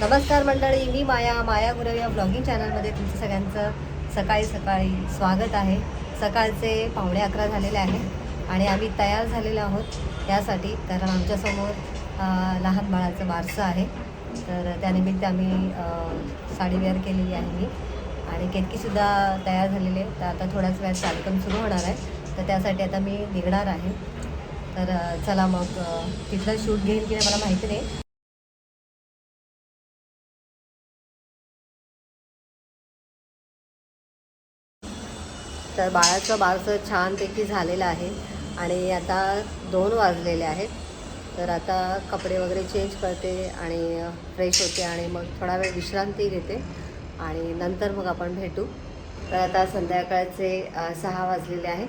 नमस्कार मंडळी, मी माया गुरव या ब्लॉगिंग चॅनलमध्ये तुमचं सगळ्यांचं सकाळी स्वागत आहे. सकाळचे 11:15 झालेले आहे आणि आम्ही तयार झालेलो आहोत त्यासाठी, कारण आमच्यासमोर लहान बाळाचं बारसं आहे. तर त्यानिमित्त आम्ही साडी वेअर केलेली आहे मी, आणि केतकीसुद्धा तयार झालेली आहे. तर आता थोड्याच वेळात कार्यक्रम सुरू होणार आहे, तर त्यासाठी आता मी निघणार आहे. तर चला मग तिथलं शूट घेईन की मला माहिती नाही. तर बाळाचं बारसं छानपैकी झालेलं आहे आणि आता 2 वाजलेले आहेत. तर आता कपडे वगैरे चेंज करते आणि फ्रेश होते आणि मग थोडा वेळ विश्रांती घेते आणि नंतर मग आपण भेटू. तर आता संध्याकाळचे 6 वाजलेले आहे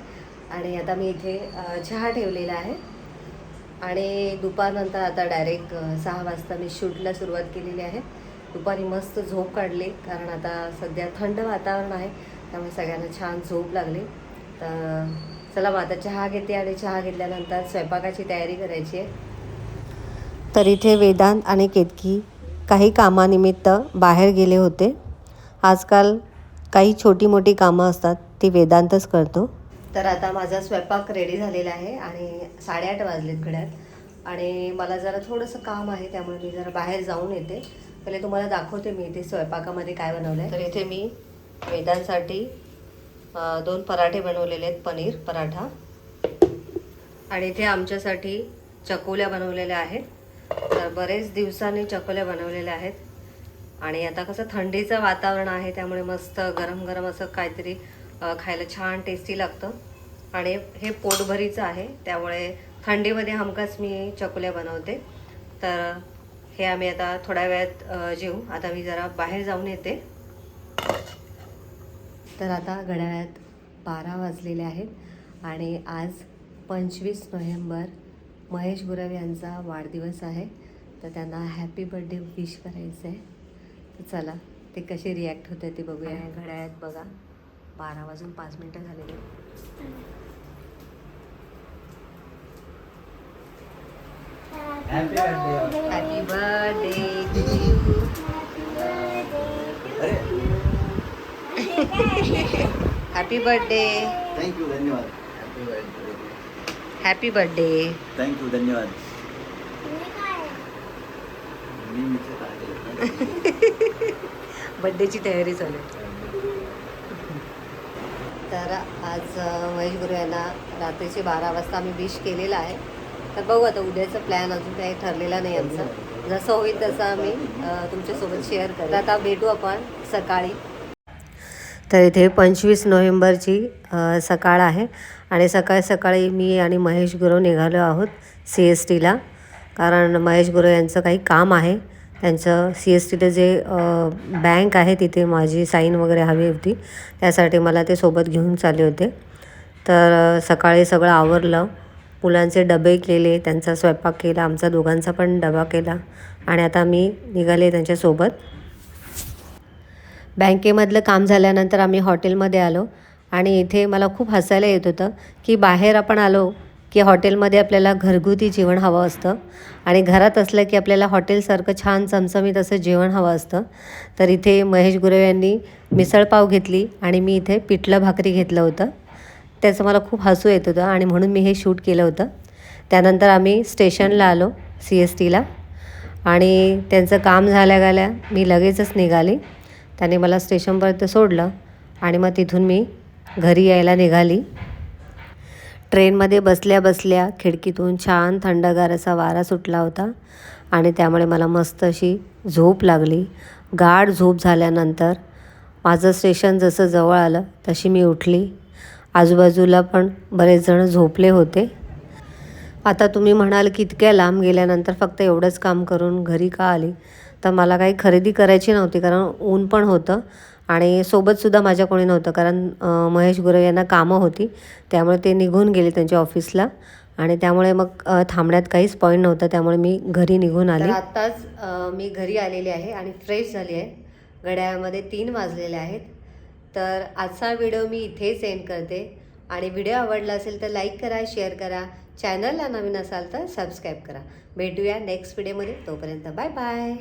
आणि आता मी इथे चहा ठेवलेला आहे आणि दुपारनंतर आता डायरेक्ट 6 वाजता मी शूटला सुरुवात केलेली आहे. दुपारी मस्त झोप काढली, कारण आता सध्या थंड वातावरण आहे, त्यामुळे सगळ्यांना छान झोप लागली. तर चला मग आता चहा घेते आणि चहा घेतल्यानंतर स्वयंपाकाची तयारी करायची आहे. तर इथे वेदांत आणि केतकी काही कामानिमित्त बाहेर गेले होते. आजकाल काही छोटी मोठी कामं असतात ती वेदांतच करतो. तर आता माझा स्वयंपाक रेडी झालेला आहे आणि 8:30 वाजलेत घड्यात आणि मला जरा थोडंसं काम आहे, त्यामुळे मी जरा बाहेर जाऊन येते. पहिले तुम्हाला दाखवते मी इथे स्वयंपाकामध्ये काय बनवलं आहे. तर इथे मी वेदांसाठी 2 पराठे बनवलेले आहेत, पनीर पराठा, आणि इथे आमच्यासाठी चकोल्या बनवलेल्या आहेत. तर बरेच दिवसांनी चकोल्या बनवलेल्या आहेत आणि आता कसं थंडीचं वातावरण आहे, त्यामुळे मस्त गरम गरम असं काहीतरी खायला छान टेस्टी लागतं आणि हे पोटभरीचं आहे, त्यामुळे थंडीमध्ये हमखास मी चकोल्या बनवते. तर हे आम्ही आता थोड्या वेळात जेवू. आता मी जरा बाहेर जाऊन येते. तर आता घड्याळात 12 वाजलेले आहेत आणि आज 25 नोव्हेंबर महेश गुरव यांचा वाढदिवस आहे. तर त्यांना हॅपी बर्थडे विश करायचं आहे. तर चला ते कसे रिॲक्ट होते ते बघूया. घड्याळात बघा 12:05 झालेले. Happy birthday to you. Happy birthday. Thank you, धन्यवाद. Happy birthday. थँक्यू, धन्यवाद. बर्थडेची तयारी चालू आहे. तर आज महेश गुरु यांना रात्रीचे 12 वाजता आम्ही विश केलेला आहे. तर बघू आता उद्याचा प्लॅन अजून काही ठरलेला नाही आमचा. जसं होईल तसं आम्ही तुमच्यासोबत शेअर करू. आता भेटू आपण सकाळी. तर इथे 25 नोव्हेंबरची सकाळ आहे आणि सकाळी मी आणि महेश गुरव निघालो आहोत CSTला, कारण महेश गुरव यांचं काही काम आहे. त्यांचं CSTचं जे बँक आहे तिथे माझी साईन वगैरे हवी होती, त्यासाठी मला ते सोबत घेऊन चालले होते. तर सकाळी सगळं आवरलं, मुलांचे डबे केले, त्यांचा स्वयंपाक केला, आमचा दोघांचा पण डबा केला आणि आता मी निघाले त्यांच्यासोबत. बँकेमधलं काम झाल्यानंतर आम्ही हॉटेलमध्ये आलो आणि इथे मला खूप हसायला येत होतं की बाहेर आपण आलो की हॉटेलमध्ये आपल्याला घरगुती जेवण हवं असतं आणि घरात असलं की आपल्याला हॉटेलसारखं छान चमचमीत असं जेवण हवं असतं. तर इथे महेश गुरव यांनी मिसळपाव घेतली आणि मी इथे पिठलं भाकरी घेतलं होतं. त्याचं मला खूप हसू येत होतं आणि म्हणून मी हे शूट केलं होतं. त्यानंतर आम्ही स्टेशनला आलो CSTला आणि त्यांचं काम झाल्या मी लगेचच निघाली. त्याने मला स्टेशनपर्यंत सोडलं आणि मग तिथून मी घरी यायला निघाली. ट्रेनमध्ये बसल्या खिडकीतून छान थंडगार असा वारा सुटला होता आणि त्यामुळे मला मस्त अशी झोप लागली. गाढ झोप झाल्यानंतर माझं स्टेशन जसं जवळ आलं तशी मी उठली. आजूबाजूला पण बरेच जण झोपले होते. आता तुम्ही म्हणाल की इतक्या लांब गेल्यानंतर फक्त एवढंच काम करून घरी का आली? तर मला काही खरेदी करायची नव्हती, कारण ऊन पण होतं आणि सोबतसुद्धा माझ्या कोणी नव्हतं, कारण महेश गुरव यांना कामं होती, त्यामुळे ते निघून गेले त्यांच्या ऑफिसला आणि त्यामुळे मग थांबण्यात काहीच पॉईंट नव्हता, त्यामुळे मी घरी निघून आले. आत्ताच मी घरी आलेली आहे आणि फ्रेश झाली आहे. घड्याळामध्ये 3 वाजलेले आहेत. तर आजचा व्हिडिओ मी इथेच एंड करते आणि व्हिडिओ आवडला असेल तर लाईक करा, शेअर करा, चॅनलला नवीन असाल तर सबस्क्राईब करा. भेटूया नेक्स्ट व्हिडिओमध्ये. तोपर्यंत बाय बाय.